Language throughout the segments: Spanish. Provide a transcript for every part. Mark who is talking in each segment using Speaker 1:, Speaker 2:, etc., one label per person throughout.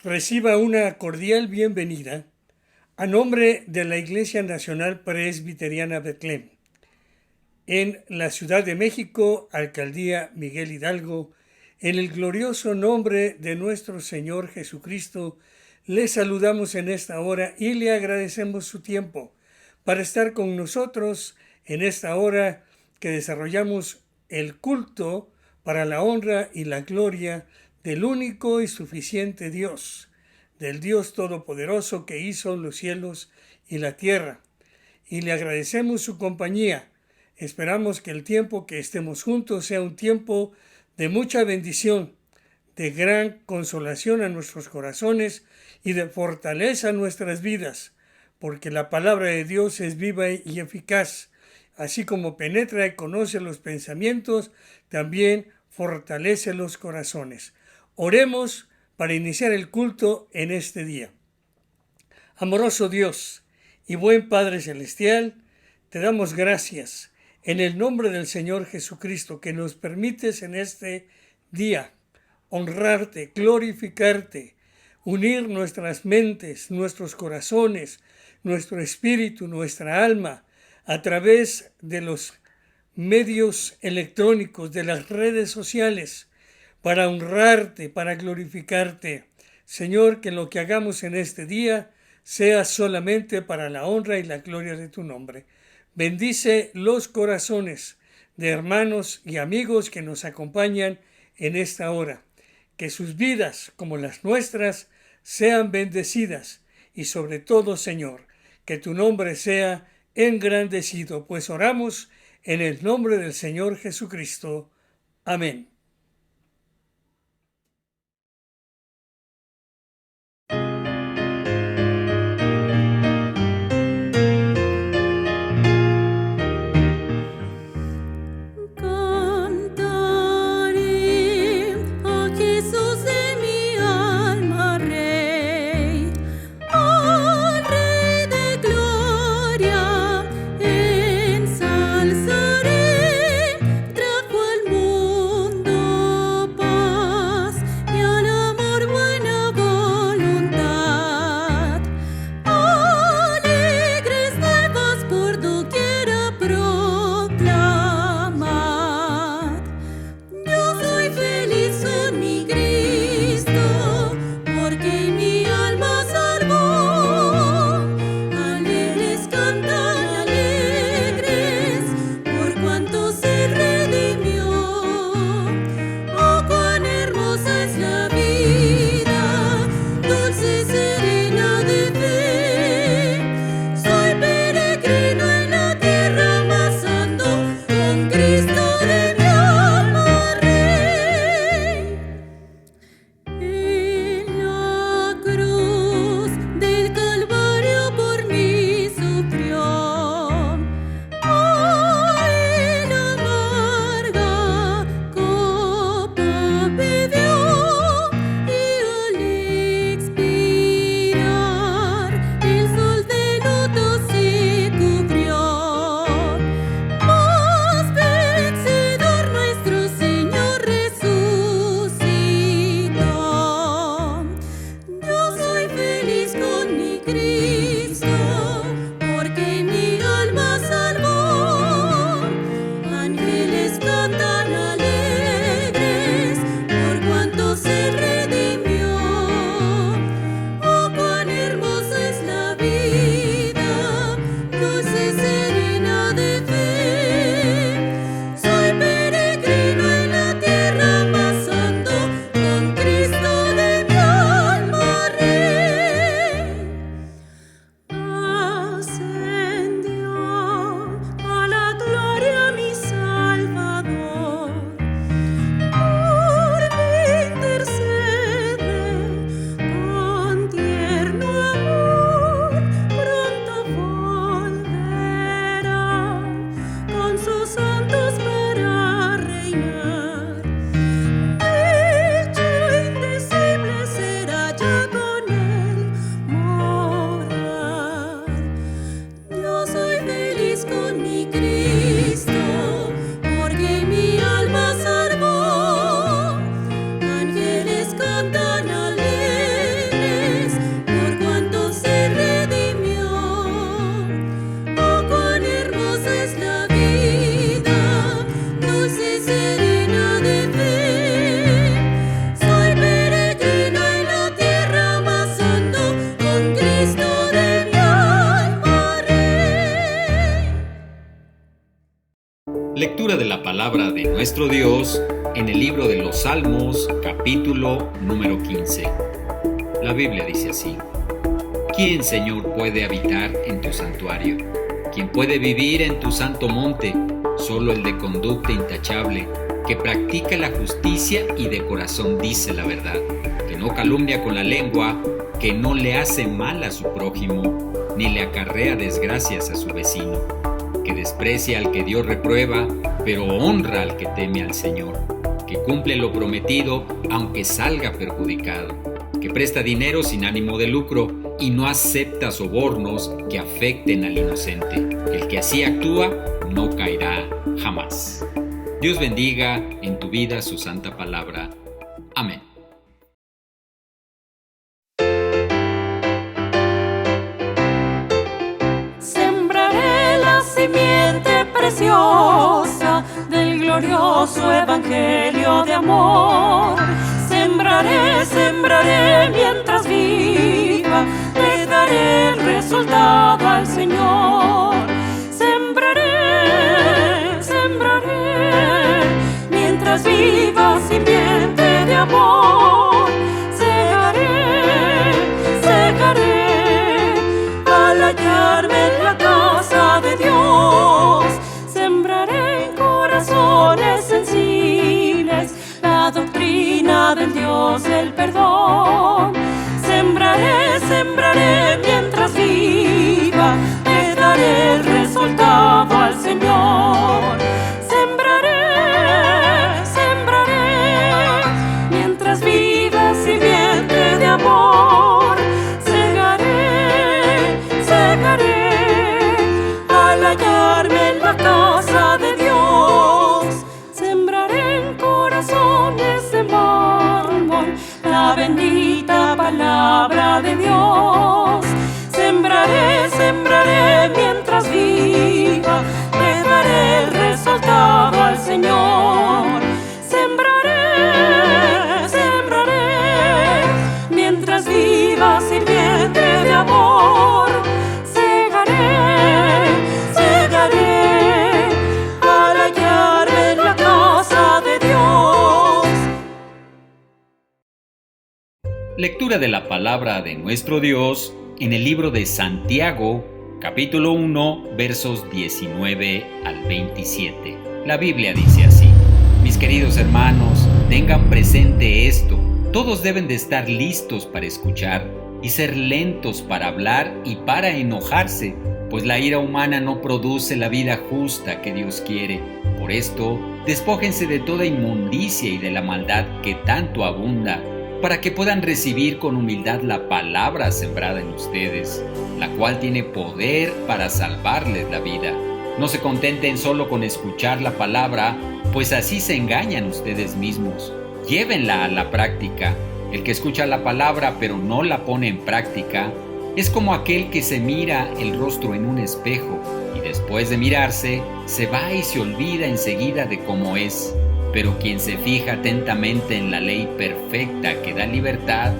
Speaker 1: Reciba una cordial bienvenida a nombre de la Iglesia Nacional Presbiteriana Betlem. En la Ciudad de México, Alcaldía Miguel Hidalgo, en el glorioso nombre de nuestro Señor Jesucristo, le saludamos en esta hora y le agradecemos su tiempo para estar con nosotros en esta hora que desarrollamos el culto para la honra y la gloria del único y suficiente Dios, del Dios Todopoderoso que hizo los cielos y la tierra. Y le agradecemos su compañía. Esperamos que el tiempo que estemos juntos sea un tiempo de mucha bendición, de gran consolación a nuestros corazones y de fortaleza a nuestras vidas, porque la palabra de Dios es viva y eficaz, así como penetra y conoce los pensamientos, también fortalece los corazones. Oremos para iniciar el culto en este día. Amoroso Dios y buen Padre Celestial, te damos gracias en el nombre del Señor Jesucristo que nos permites en este día honrarte, glorificarte, unir nuestras mentes, nuestros corazones, nuestro espíritu, nuestra alma a través de los medios electrónicos, de las redes sociales, para honrarte, para glorificarte. Señor, que lo que hagamos en este día sea solamente para la honra y la gloria de tu nombre. Bendice los corazones de hermanos y amigos que nos acompañan en esta hora. Que sus vidas, como las nuestras, sean bendecidas y sobre todo, Señor, que tu nombre sea engrandecido, pues oramos en el nombre del Señor Jesucristo. Amén.
Speaker 2: Ensalzaré, trajo al mundo peregrina de fe, soy peregrina en la tierra más hondo, con Cristo de mi alma Rey.
Speaker 3: Lectura de la palabra de nuestro Dios en el libro de los Salmos, capítulo número 15. La Biblia dice así: ¿Quién, Señor, puede habitar en tu santuario? ¿Quién puede vivir en tu santo monte? Solo el de conducta intachable, que practica la justicia y de corazón dice la verdad, que no calumnia con la lengua, que no le hace mal a su prójimo, ni le acarrea desgracias a su vecino, que desprecia al que Dios reprueba, pero honra al que teme al Señor, que cumple lo prometido aunque salga perjudicado, que presta dinero sin ánimo de lucro y no acepta sobornos que afecten al inocente. El que así actúa no caerá jamás. Dios bendiga en tu vida su santa palabra. Amén.
Speaker 2: Sembraré la simiente preciosa del glorioso evangelio de amor. Sembraré, sembraré mientras viva, le daré el resultado al Señor. Sembraré, sembraré, mientras viva simiente de amor. Segaré, segaré, al hallarme en la casa de Dios. Sembraré en corazones sensibles la doctrina del Dios del perdón. Sembraré, sembraré mientras viva, le daré el resultado al Señor. Sembraré, sembraré, mientras viva simiente de amor. Segaré, segaré, al hallarme en la casa de Dios. Sembraré en corazones de mármol la bendita palabra de Dios. Sembraré, sembraré mientras viva, le daré el resultado al Señor. Sembraré, sembraré, mientras viva sirviente de amor. Segaré, segaré, al hallarme en la casa de Dios.
Speaker 3: Lectura de la palabra de nuestro Dios en el libro de Santiago, capítulo 1, versos 19 al 27. La Biblia dice así: Mis queridos hermanos, tengan presente esto. Todos deben de estar listos para escuchar y ser lentos para hablar y para enojarse, pues la ira humana no produce la vida justa que Dios quiere. Por esto, despójense de toda inmundicia y de la maldad que tanto abunda, para que puedan recibir con humildad la palabra sembrada en ustedes, la cual tiene poder para salvarles la vida. No se contenten solo con escuchar la palabra, pues así se engañan ustedes mismos. Llévenla a la práctica. El que escucha la palabra pero no la pone en práctica es como aquel que se mira el rostro en un espejo y después de mirarse se va y se olvida enseguida de cómo es. Pero quien se fija atentamente en la ley perfecta que da libertad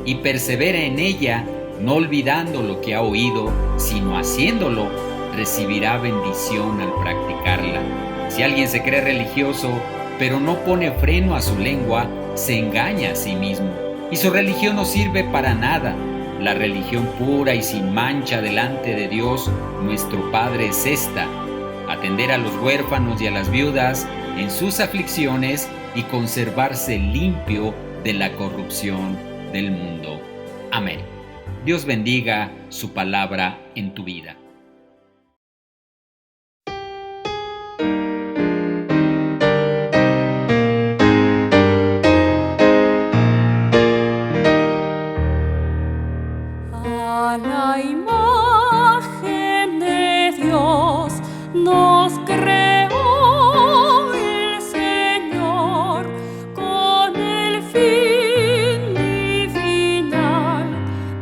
Speaker 3: y persevera en ella, no olvidando lo que ha oído, sino haciéndolo, recibirá bendición al practicarla. Si alguien se cree religioso, pero no pone freno a su lengua, se engaña a sí mismo, y su religión no sirve para nada. La religión pura y sin mancha delante de Dios, nuestro Padre, es esta: atender a los huérfanos y a las viudas en sus aflicciones y conservarse limpio de la corrupción del mundo. Amén. Dios bendiga su palabra en tu vida.
Speaker 2: A la imagen de Dios nos creó el Señor con el fin divinal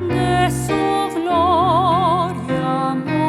Speaker 2: de su gloria, amor.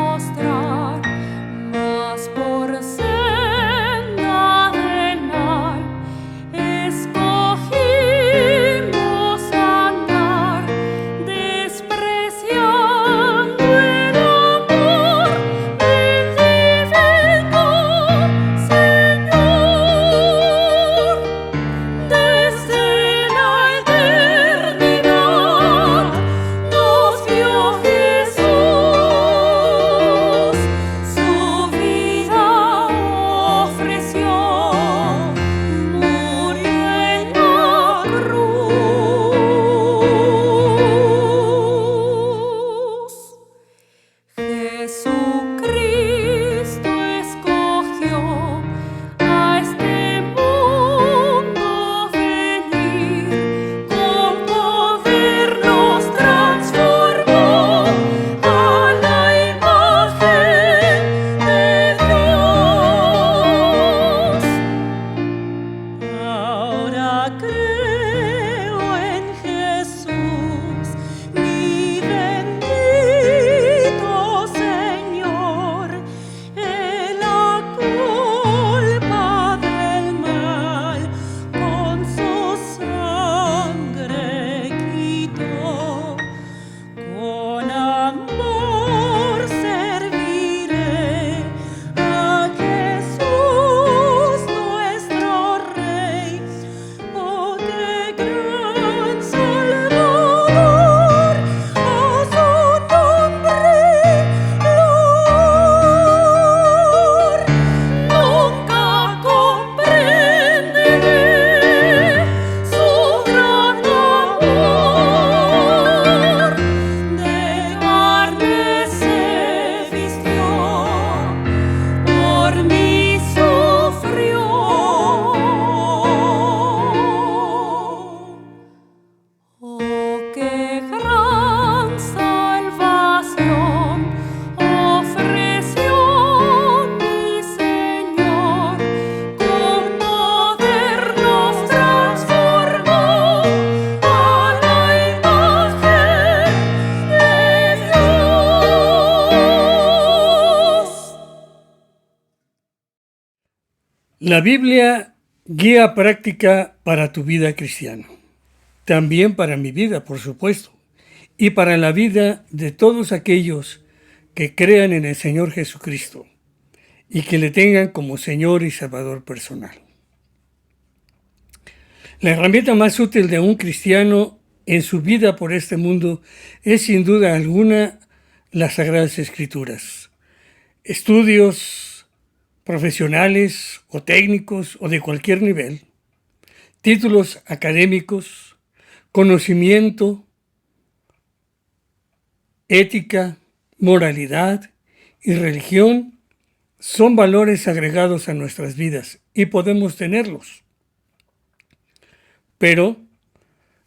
Speaker 1: La Biblia, guía práctica para tu vida cristiana. También para mi vida, por supuesto, y para la vida de todos aquellos que crean en el Señor Jesucristo y que le tengan como Señor y Salvador personal. La herramienta más útil de un cristiano en su vida por este mundo es sin duda alguna las Sagradas Escrituras. Estudios profesionales o técnicos o de cualquier nivel, títulos académicos, conocimiento, ética, moralidad y religión son valores agregados a nuestras vidas y podemos tenerlos. Pero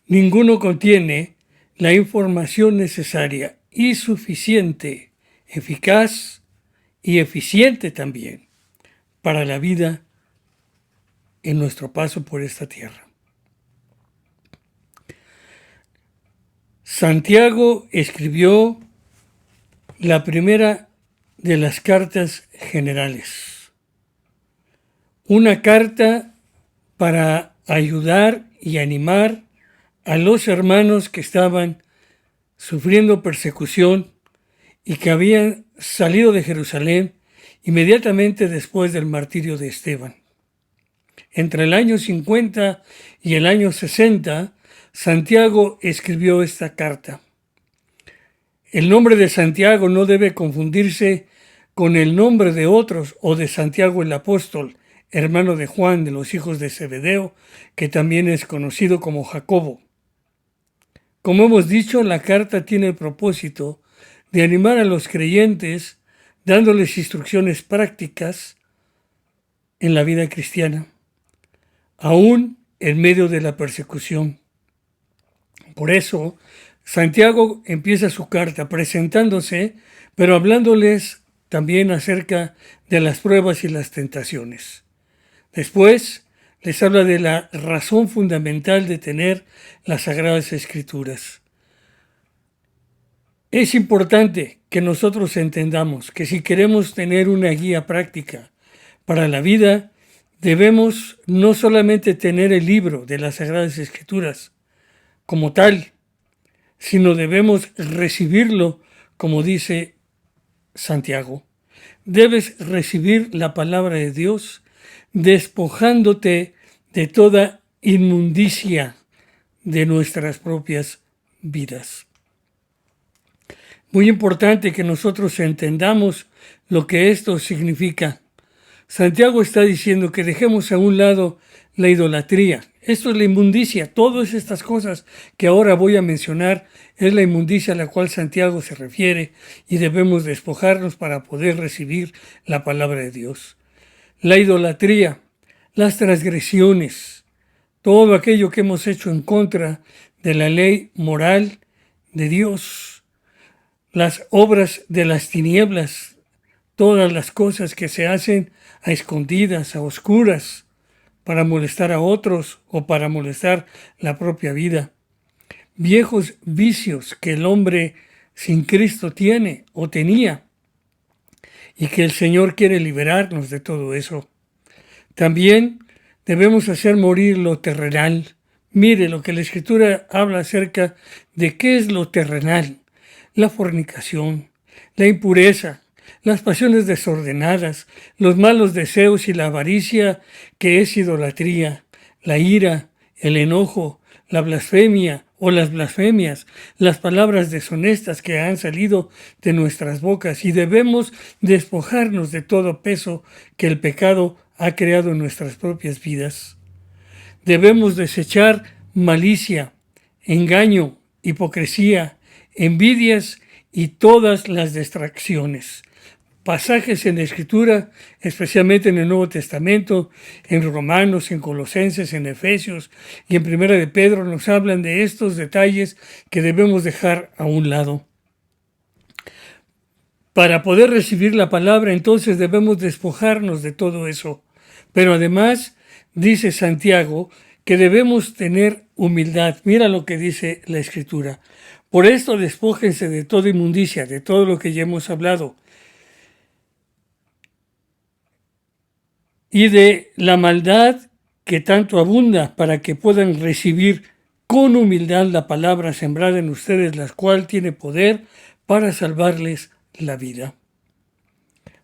Speaker 1: ninguno contiene la información necesaria y suficiente, eficaz y eficiente también para la vida en nuestro paso por esta tierra. Santiago escribió la primera de las cartas generales. Una carta para ayudar y animar a los hermanos que estaban sufriendo persecución y que habían salido de Jerusalén inmediatamente después del martirio de Esteban. Entre el año 50 y el año 60, Santiago escribió esta carta. El nombre de Santiago no debe confundirse con el nombre de otros o de Santiago el apóstol, hermano de Juan de los hijos de Zebedeo, que también es conocido como Jacobo. Como hemos dicho, la carta tiene el propósito de animar a los creyentes dándoles instrucciones prácticas en la vida cristiana, aún en medio de la persecución. Por eso, Santiago empieza su carta presentándose, pero hablándoles también acerca de las pruebas y las tentaciones. Después, les habla de la razón fundamental de tener las Sagradas Escrituras. Es importante que nosotros entendamos que si queremos tener una guía práctica para la vida, debemos no solamente tener el libro de las Sagradas Escrituras como tal, sino debemos recibirlo como dice Santiago. Debes recibir la palabra de Dios despojándote de toda inmundicia de nuestras propias vidas. Muy importante que nosotros entendamos lo que esto significa. Santiago está diciendo que dejemos a un lado la idolatría. Esto es la inmundicia. Todas estas cosas que ahora voy a mencionar es la inmundicia a la cual Santiago se refiere y debemos despojarnos para poder recibir la palabra de Dios. La idolatría, las transgresiones, todo aquello que hemos hecho en contra de la ley moral de Dios, las obras de las tinieblas, todas las cosas que se hacen a escondidas, a oscuras, para molestar a otros o para molestar la propia vida. Viejos vicios que el hombre sin Cristo tiene o tenía y que el Señor quiere liberarnos de todo eso. También debemos hacer morir lo terrenal. Mire lo que la Escritura habla acerca de qué es lo terrenal. La fornicación, la impureza, las pasiones desordenadas, los malos deseos y la avaricia, que es idolatría, la ira, el enojo, la blasfemia o las blasfemias, las palabras deshonestas que han salido de nuestras bocas, y debemos despojarnos de todo peso que el pecado ha creado en nuestras propias vidas. Debemos desechar malicia, engaño, hipocresía, envidias y todas las distracciones. Pasajes en la Escritura, especialmente en el Nuevo Testamento, en Romanos, en Colosenses, en Efesios y en Primera de Pedro, nos hablan de estos detalles que debemos dejar a un lado. Para poder recibir la palabra, entonces debemos despojarnos de todo eso. Pero además, dice Santiago, que debemos tener humildad. Mira lo que dice la Escritura. Por esto despójense de toda inmundicia, de todo lo que ya hemos hablado. y de la maldad que tanto abunda, para que puedan recibir con humildad la palabra sembrada en ustedes, la cual tiene poder para salvarles la vida.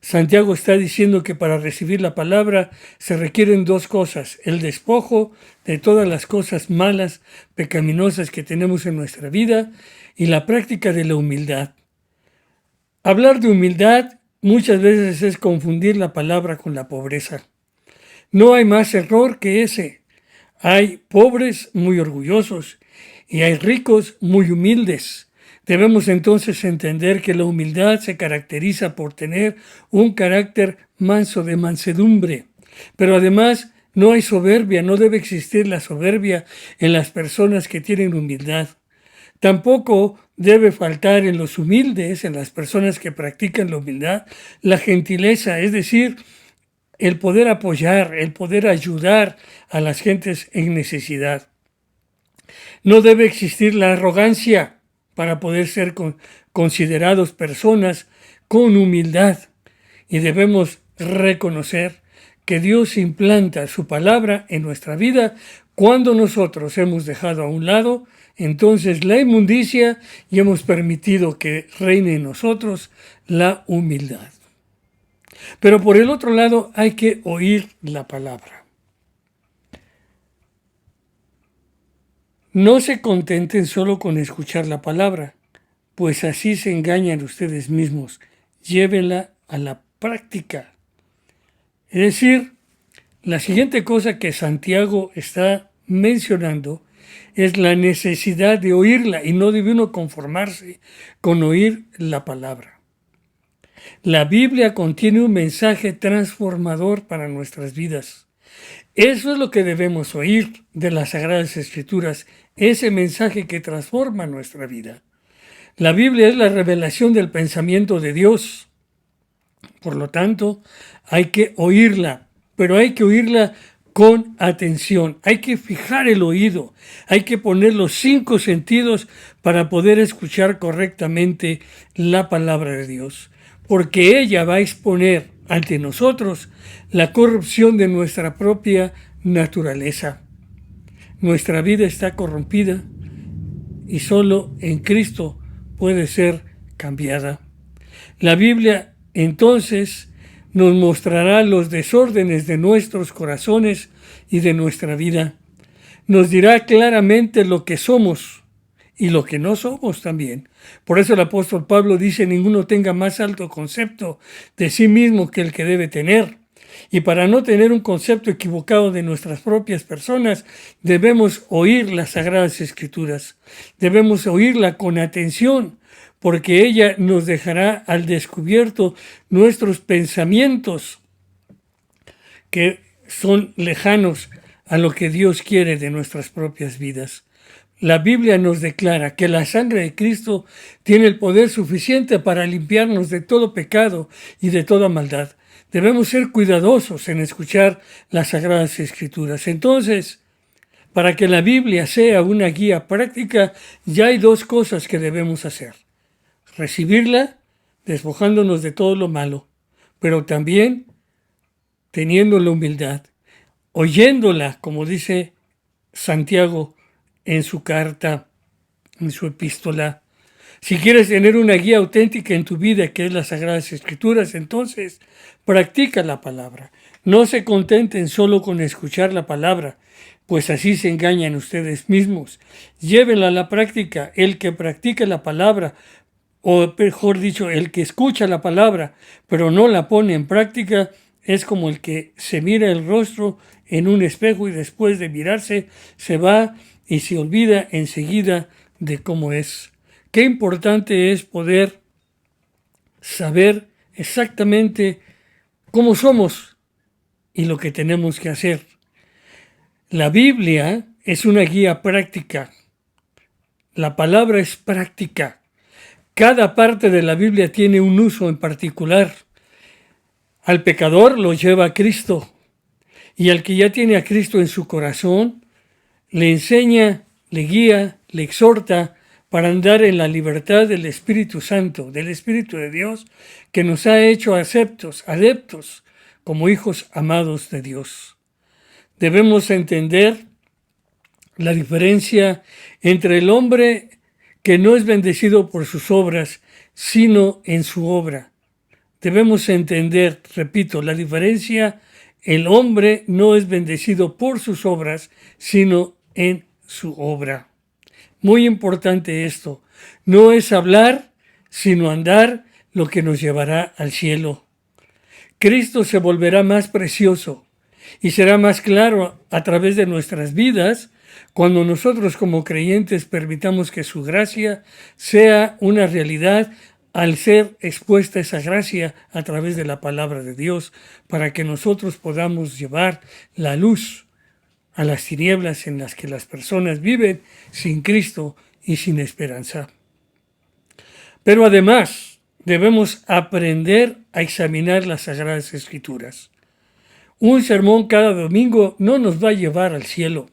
Speaker 1: Santiago está diciendo que para recibir la palabra se requieren dos cosas: el despojo de todas las cosas malas, pecaminosas que tenemos en nuestra vida, y la práctica de la humildad. Hablar de humildad muchas veces es confundir la palabra con la pobreza. No hay más error que ese. Hay pobres muy orgullosos y hay ricos muy humildes. Debemos entonces entender que la humildad se caracteriza por tener un carácter manso, de mansedumbre. Pero además no hay soberbia, no debe existir la soberbia en las personas que tienen humildad. Tampoco debe faltar en los humildes, en las personas que practican la humildad, la gentileza, es decir, el poder apoyar, el poder ayudar a las gentes en necesidad. No debe existir la arrogancia para poder ser considerados personas con humildad, y debemos reconocer que Dios implanta su palabra en nuestra vida cuando nosotros hemos dejado a un lado entonces la inmundicia y hemos permitido que reine en nosotros la humildad. Pero por el otro lado hay que oír la palabra. No se contenten solo con escuchar la palabra, pues así se engañan ustedes mismos. Llévenla a la práctica. Es decir, la siguiente cosa que Santiago está mencionando es la necesidad de oírla, y no debe uno conformarse con oír la palabra. La Biblia contiene un mensaje transformador para nuestras vidas. Eso es lo que debemos oír de las Sagradas Escrituras, ese mensaje que transforma nuestra vida. La Biblia es la revelación del pensamiento de Dios. Por lo tanto, hay que oírla, pero hay que oírla con atención. Hay que fijar el oído, hay que poner los 5 sentidos para poder escuchar correctamente la palabra de Dios, porque ella va a exponer ante nosotros la corrupción de nuestra propia naturaleza. Nuestra vida está corrompida y solo en Cristo puede ser cambiada. La Biblia entonces nos mostrará los desórdenes de nuestros corazones y de nuestra vida. Nos dirá claramente lo que somos y lo que no somos también. Por eso el apóstol Pablo dice: ninguno tenga más alto concepto de sí mismo que el que debe tener. Y para no tener un concepto equivocado de nuestras propias personas, debemos oír las Sagradas Escrituras. Debemos oírla con atención, porque ella nos dejará al descubierto nuestros pensamientos que son lejanos a lo que Dios quiere de nuestras propias vidas. La Biblia nos declara que la sangre de Cristo tiene el poder suficiente para limpiarnos de todo pecado y de toda maldad. Debemos ser cuidadosos en escuchar las Sagradas Escrituras. Entonces, para que la Biblia sea una guía práctica, ya hay 2 cosas que debemos hacer: recibirla, despojándonos de todo lo malo, pero también teniendo la humildad, oyéndola, como dice Santiago en su carta, en su epístola. Si quieres tener una guía auténtica en tu vida, que es las Sagradas Escrituras, entonces practica la palabra. No se contenten solo con escuchar la palabra, pues así se engañan ustedes mismos. Llévenla a la práctica. El que practica la palabra, o mejor dicho, el que escucha la palabra pero no la pone en práctica, es como el que se mira el rostro en un espejo y después de mirarse se va y se olvida enseguida de cómo es. Qué importante es poder saber exactamente cómo somos y lo que tenemos que hacer. La Biblia es una guía práctica. La palabra es práctica. Cada parte de la Biblia tiene un uso en particular. Al pecador lo lleva a Cristo, y al que ya tiene a Cristo en su corazón, le enseña, le guía, le exhorta para andar en la libertad del Espíritu Santo, del Espíritu de Dios, que nos ha hecho adeptos como hijos amados de Dios. Debemos entender la diferencia entre el hombre que no es bendecido por sus obras, sino en su obra. Debemos entender, repito, la diferencia: el hombre no es bendecido por sus obras, sino en su obra. Muy importante esto. No es hablar, sino andar, lo que nos llevará al cielo. Cristo se volverá más precioso y será más claro a través de nuestras vidas cuando nosotros como creyentes permitamos que su gracia sea una realidad al ser expuesta esa gracia a través de la palabra de Dios, para que nosotros podamos llevar la luz a las tinieblas en las que las personas viven sin Cristo y sin esperanza. Pero además debemos aprender a examinar las Sagradas Escrituras. Un sermón cada domingo no nos va a llevar al cielo.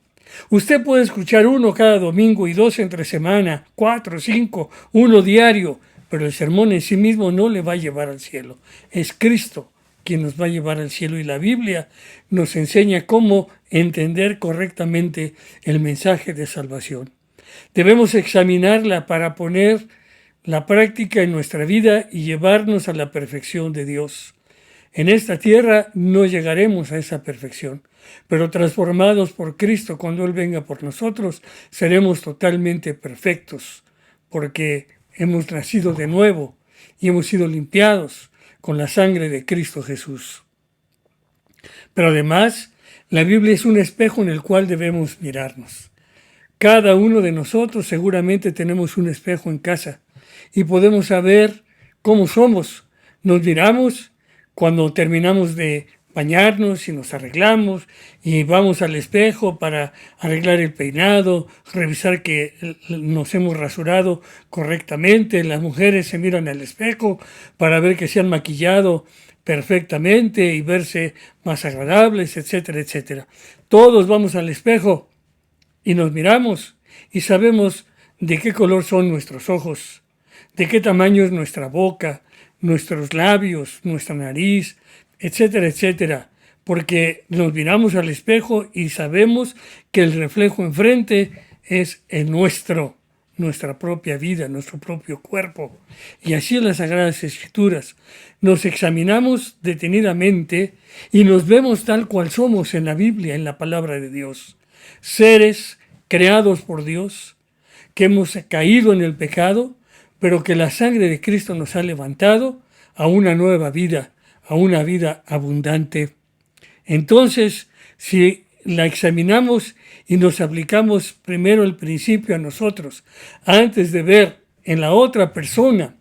Speaker 1: Usted puede escuchar uno cada domingo y 2 entre semana, 4, 5, uno diario, pero el sermón en sí mismo no le va a llevar al cielo. Es Cristo quien nos va a llevar al cielo, y la Biblia nos enseña cómo entender correctamente el mensaje de salvación. Debemos examinarla para poner la práctica en nuestra vida y llevarnos a la perfección de Dios. En esta tierra no llegaremos a esa perfección, pero transformados por Cristo, cuando Él venga por nosotros, seremos totalmente perfectos, porque hemos nacido de nuevo y hemos sido limpiados con la sangre de Cristo Jesús. Pero además, la Biblia es un espejo en el cual debemos mirarnos. Cada uno de nosotros seguramente tenemos un espejo en casa y podemos saber cómo somos. Nos miramos cuando terminamos de bañarnos y nos arreglamos y vamos al espejo para arreglar el peinado, revisar que nos hemos rasurado correctamente. Las mujeres se miran al espejo para ver que se han maquillado perfectamente y verse más agradables, etcétera, etcétera. Todos vamos al espejo y nos miramos y sabemos de qué color son nuestros ojos, de qué tamaño es nuestra boca, nuestros labios, nuestra nariz, etcétera, etcétera, porque nos miramos al espejo y sabemos que el reflejo enfrente es el nuestra propia vida, nuestro propio cuerpo. Y así en las Sagradas Escrituras nos examinamos detenidamente y nos vemos tal cual somos en la Biblia, en la palabra de Dios. Seres creados por Dios, que hemos caído en el pecado, pero que la sangre de Cristo nos ha levantado a una nueva vida, a una vida abundante. Entonces, si la examinamos y nos aplicamos primero el principio a nosotros, antes de ver en la otra persona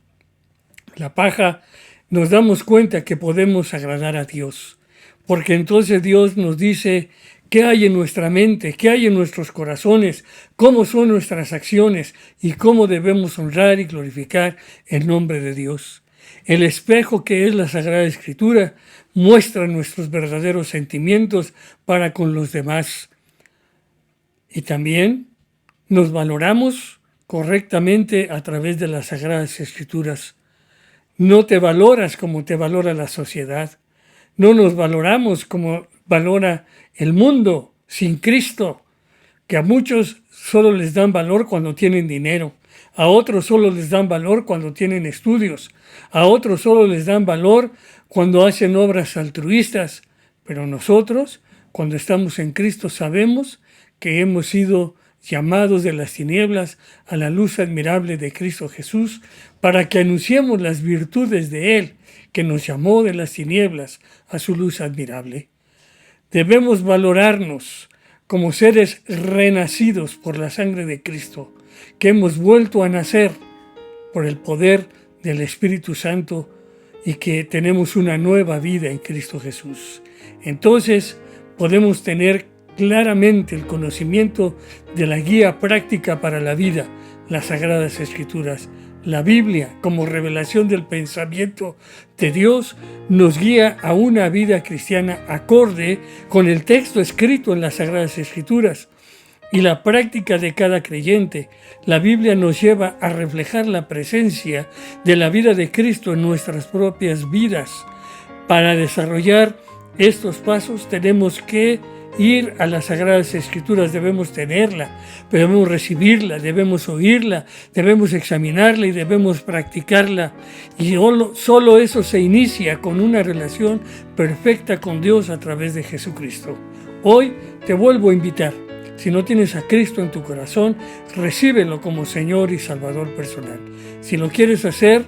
Speaker 1: la paja, nos damos cuenta que podemos agradar a Dios. Porque entonces Dios nos dice qué hay en nuestra mente, qué hay en nuestros corazones, cómo son nuestras acciones y cómo debemos honrar y glorificar el nombre de Dios. El espejo que es la Sagrada Escritura muestra nuestros verdaderos sentimientos para con los demás. Y también nos valoramos correctamente a través de las Sagradas Escrituras. No te valoras como te valora la sociedad. No nos valoramos como valora el mundo sin Cristo, que a muchos solo les dan valor cuando tienen dinero. A otros solo les dan valor cuando tienen estudios. A otros solo les dan valor cuando hacen obras altruistas. Pero nosotros, cuando estamos en Cristo, sabemos que hemos sido llamados de las tinieblas a la luz admirable de Cristo Jesús, para que anunciemos las virtudes de Él, que nos llamó de las tinieblas a su luz admirable. Debemos valorarnos como seres renacidos por la sangre de Cristo, que hemos vuelto a nacer por el poder del Espíritu Santo y que tenemos una nueva vida en Cristo Jesús. Entonces podemos tener claramente el conocimiento de la guía práctica para la vida, las Sagradas Escrituras. La Biblia, como revelación del pensamiento de Dios, nos guía a una vida cristiana acorde con el texto escrito en las Sagradas Escrituras y la práctica de cada creyente. La Biblia nos lleva a reflejar la presencia de la vida de Cristo en nuestras propias vidas para desarrollar estos pasos tenemos que ir a las Sagradas Escrituras, debemos tenerla, debemos recibirla, debemos oírla, debemos examinarla y debemos practicarla. Y solo eso se inicia con una relación perfecta con Dios a través de Jesucristo. Hoy te vuelvo a invitar. Si no tienes a Cristo en tu corazón, recíbelo como Señor y Salvador personal. Si lo quieres hacer,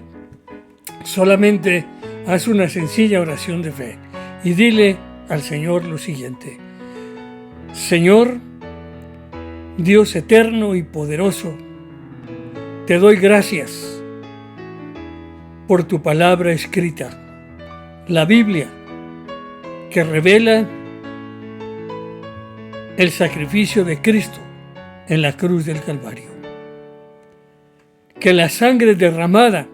Speaker 1: solamente haz una sencilla oración de fe y dile al Señor lo siguiente: Señor, Dios eterno y poderoso, te doy gracias por tu palabra escrita, la Biblia, que revela el sacrificio de Cristo en la cruz del Calvario. Que la sangre derramada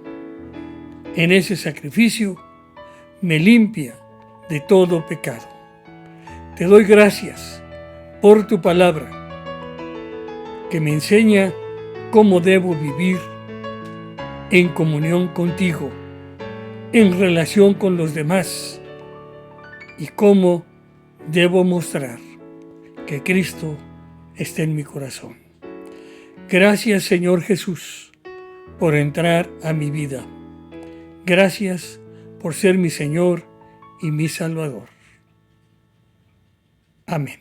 Speaker 1: en ese sacrificio me limpia de todo pecado. Te doy gracias por tu palabra, que me enseña cómo debo vivir en comunión contigo, en relación con los demás, y cómo debo mostrar que Cristo está en mi corazón. Gracias, Señor Jesús, por entrar a mi vida. Gracias por ser mi Señor y mi Salvador. Amén.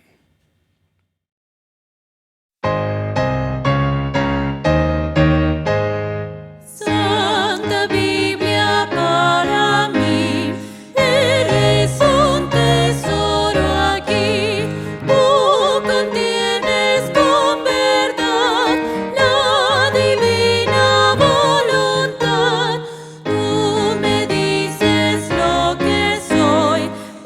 Speaker 2: Santa Biblia para mí, eres un tesoro aquí. Tú contienes con verdad la divina voluntad. Tú me dices lo que soy,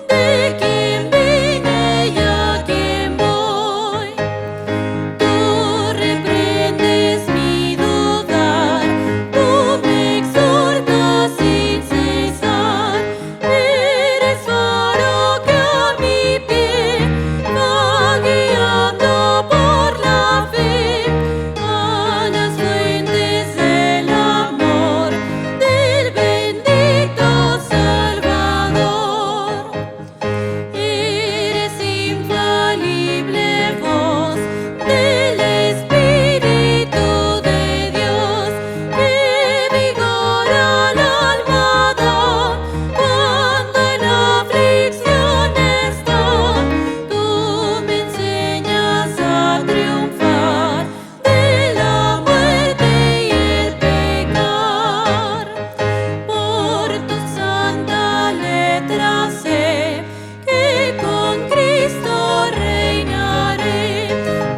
Speaker 2: de quién vine y a quién voy. Tú reprendes mi dudar, tú me exhortas sin cesar. Eres faro que a mi pie va guiando por la fe a las fuentes del amor del bendito Salvador. Eres infalible voz del Espíritu de Dios, que vigora al alma da cuando en aflicción está. Tú me enseñas a triunfar de la muerte y el pecar. Por tu santa letra sé que con Cristo reinaré.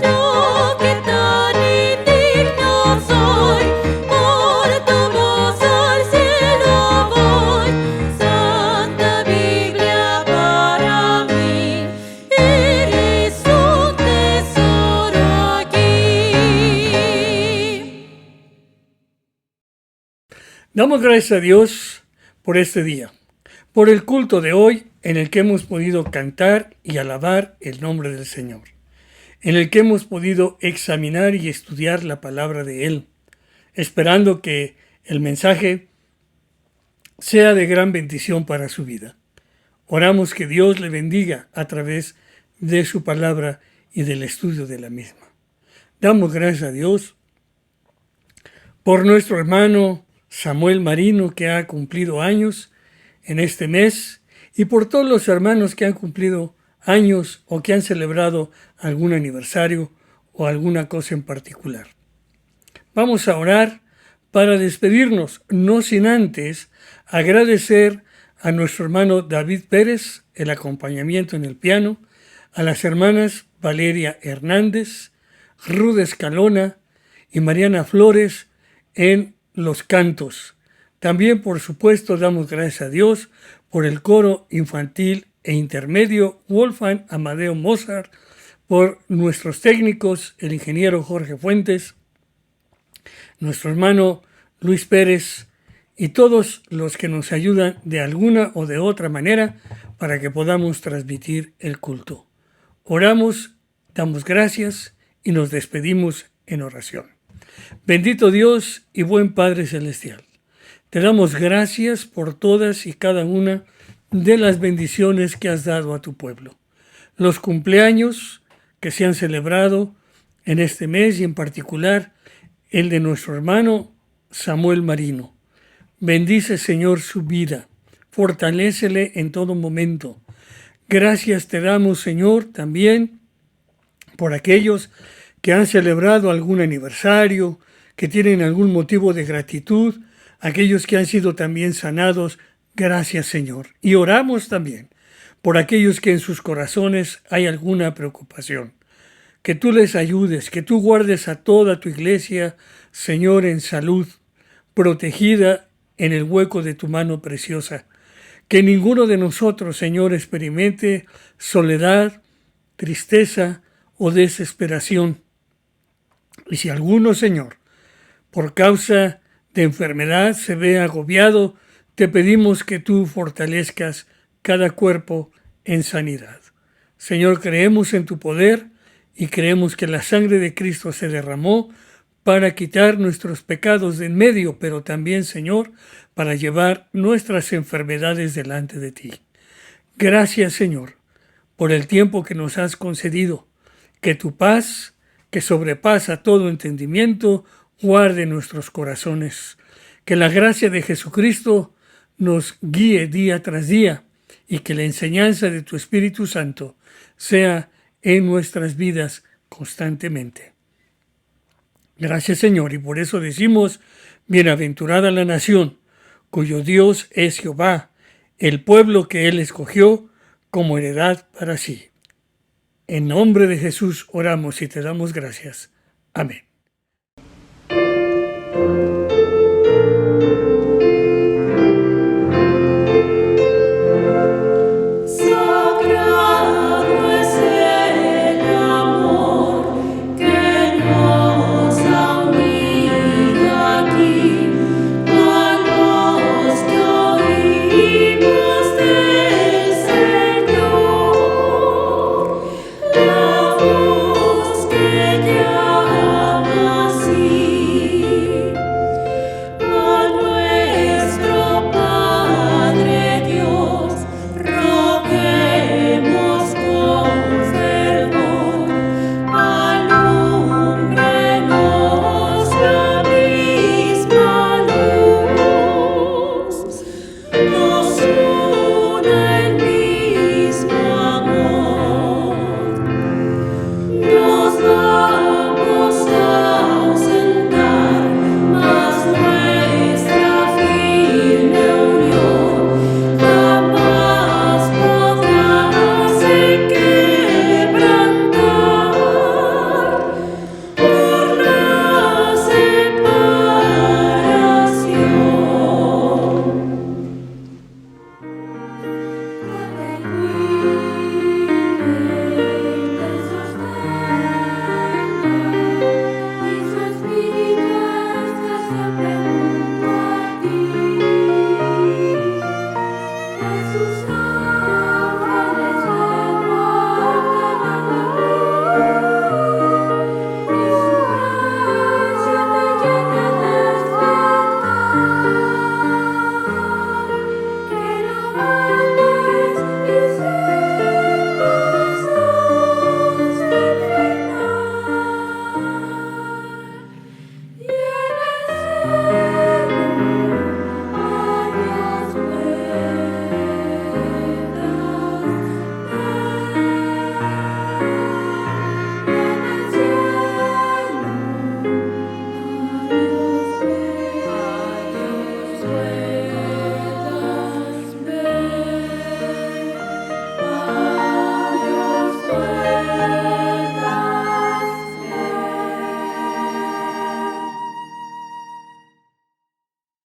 Speaker 2: Yo que tan indigno soy, por tu voz al cielo voy. Santa Biblia para mí, eres un tesoro aquí.
Speaker 1: Damos gracias a Dios por este día, por el culto de hoy en el que hemos podido cantar y alabar el nombre del Señor, en el que hemos podido examinar y estudiar la palabra de Él, esperando que el mensaje sea de gran bendición para su vida. Oramos que Dios le bendiga a través de su palabra y del estudio de la misma. Damos gracias a Dios por nuestro hermano Samuel Marino, que ha cumplido años en este mes, y por todos los hermanos que han cumplido años o que han celebrado algún aniversario o alguna cosa en particular. Vamos a orar para despedirnos, no sin antes agradecer a nuestro hermano David Pérez el acompañamiento en el piano, a las hermanas Valeria Hernández, Ruth Escalona y Mariana Flores en los cantos. También, por supuesto, damos gracias a Dios por el coro infantil e intermedio Wolfgang Amadeo Mozart, por nuestros técnicos, el ingeniero Jorge Fuentes, nuestro hermano Luis Pérez y todos los que nos ayudan de alguna o de otra manera para que podamos transmitir el culto. Oramos, damos gracias y nos despedimos en oración. Bendito Dios y buen Padre Celestial, te damos gracias por todas y cada una de las bendiciones que has dado a tu pueblo. Los cumpleaños que se han celebrado en este mes y en particular el de nuestro hermano Samuel Marino. Bendice, Señor, su vida. Fortalécele en todo momento. Gracias te damos, Señor, también por aquellos que han celebrado algún aniversario, que tienen algún motivo de gratitud, aquellos que han sido también sanados. Gracias, Señor. Y oramos también por aquellos que en sus corazones hay alguna preocupación. Que tú les ayudes, que tú guardes a toda tu iglesia, Señor, en salud, protegida en el hueco de tu mano preciosa. Que ninguno de nosotros, Señor, experimente soledad, tristeza o desesperación. Y si alguno, Señor, por causa de enfermedad se ve agobiado, te pedimos que tú fortalezcas cada cuerpo en sanidad. Señor, creemos en tu poder y creemos que la sangre de Cristo se derramó para quitar nuestros pecados de en medio, pero también, Señor, para llevar nuestras enfermedades delante de ti. Gracias, Señor, por el tiempo que nos has concedido. Que tu paz, que sobrepasa todo entendimiento, guarde nuestros corazones. Que la gracia de Jesucristo nos guíe día tras día y que la enseñanza de tu Espíritu Santo sea en nuestras vidas constantemente. Gracias, Señor, y por eso decimos, bienaventurada la nación, cuyo Dios es Jehová, el pueblo que Él escogió como heredad para sí. En nombre de Jesús oramos y te damos gracias. Amén.